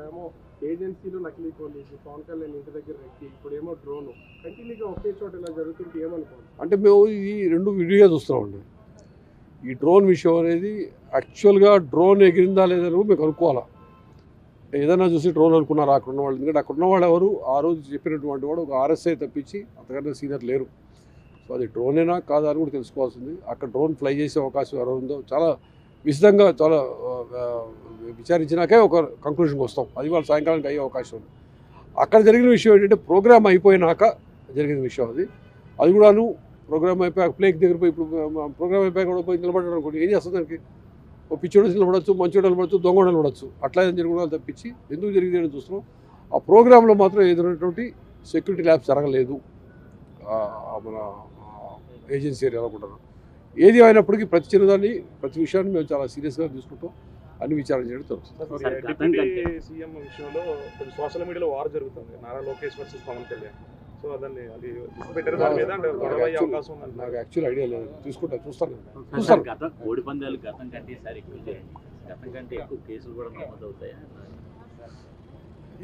అప్పుడేమో ఏజెన్సీలో నకిలీ పోలీసు, పవన్ కళ్యాణ్ ఇంటి దగ్గర ఎక్కి, ఇప్పుడేమో డ్రోన్ కంటిన్యూగా ఒకే చోట ఇలా జరుగుతుంటే ఏమనుకోవాలి? అంటే మేము ఈ రెండు విడిగా చూస్తున్నామండి. ఈ డ్రోన్ విషయం అనేది యాక్చువల్గా డ్రోన్ ఎగిరిందా లేదని మేము కనుక్కోవాలా. ఏదైనా చూసి డ్రోన్ అనుకున్నారు అక్కడ ఉన్న వాళ్ళు. ఎందుకంటే అక్కడ ఉన్న వాళ్ళు ఎవరు ఆ రోజు చెప్పినటువంటి వాడు ఒక ఆర్ఎస్ఐ తప్పించి అంతకన్నా సీనియర్ లేరు. సో అది డ్రోనేనా కాదా అని కూడా తెలుసుకోవాల్సింది. అక్కడ డ్రోన్ ఫ్లై చేసే అవకాశం ఎవరు ఉందో చాలా విశదంగా చాలా విచారించినాకే ఒక కంక్లూషన్కి వస్తాం. అది వాళ్ళ సాయంకాలానికి అయ్యే అవకాశం ఉంది. అక్కడ జరిగిన విషయం ఏంటంటే ప్రోగ్రామ్ అయిపోయినాక జరిగిన విషయం అది. అది కూడాను ప్రోగ్రామ్ అయిపోయాక ప్లేక్ దగ్గర పోయి ఇప్పుడు ప్రోగ్రామ్ అయిపోయాక కూడా పోయి నిలబడ్డాడు అనుకోండి, ఏం చేస్తుంది దానికి? ఓ పిచ్చోడు నిలబడచ్చు, మంచోడు నిలబడచ్చు, దొంగ నిలబడచ్చు. అట్లా ఏదైనా జరగడం తప్పించి ఎందుకు జరిగింది అని చూస్తున్నాం. ఆ ప్రోగ్రాంలో మాత్రం ఎదురైనటువంటి సెక్యూరిటీ ల్యాబ్స్ జరగలేదు మన ఏజెన్సీ ఏరియా అనుకుంటున్నాను. ఏది అయినప్పటికీ ప్రతి చిన్నదాన్ని ప్రతి విషయాన్ని మేము చాలా సీరియస్గా తీసుకుంటాం. అన్ని విచారణ చేయడం డిప్యూటీ సీఎం విషయంలో సోషల్ మీడియాలో వార్ జరుగుతుంది, నారా లోకేష్ వర్సెస్ పవన్ కళ్యాణ్. సో అదని అది పెట్టారు, దాని మీద గొడవ అయ్యే అవకాశం ఉంది. నాకు యాక్చువల్ ఐడియా లేదు, చూస్తాను. కోడి పందాలు గతం కంటే ఈసారి ఎక్కువ చేయండి, గతం కంటే ఎక్కువ కేసులు కూడా నమోదవుతాయా?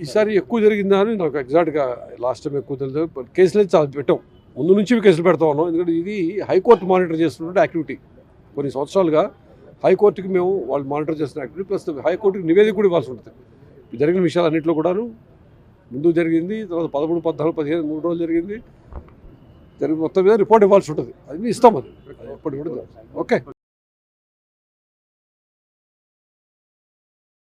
ఈసారి ఎక్కువ జరిగిందా అని నాకు ఎగ్జాక్ట్గా లాస్ట్ టైం ఎక్కువ తెలియదు. కేసులు చాలా పెట్టాం, ముందు నుంచి కేసులు పెడతా ఉన్నాం. ఎందుకంటే ఇది హైకోర్టు మానిటర్ చేస్తున్న యాక్టివిటీ. కొన్ని సంవత్సరాలుగా హైకోర్టుకి మేము వాళ్ళు మానిటర్ చేస్తున్న యాక్టివిటీ, ప్లస్ హైకోర్టుకి నివేదిక కూడా ఇవ్వాల్సి ఉంటుంది. జరిగిన విషయాలన్నింటిలో కూడాను ముందు జరిగింది, తర్వాత 13, 14, 15 3 రోజులు జరిగింది. మొత్తం మీద రిపోర్ట్ ఇవ్వాల్సి ఉంటుంది. అది ఇస్తాం, అది ఎప్పటికి కూడా. ఓకే.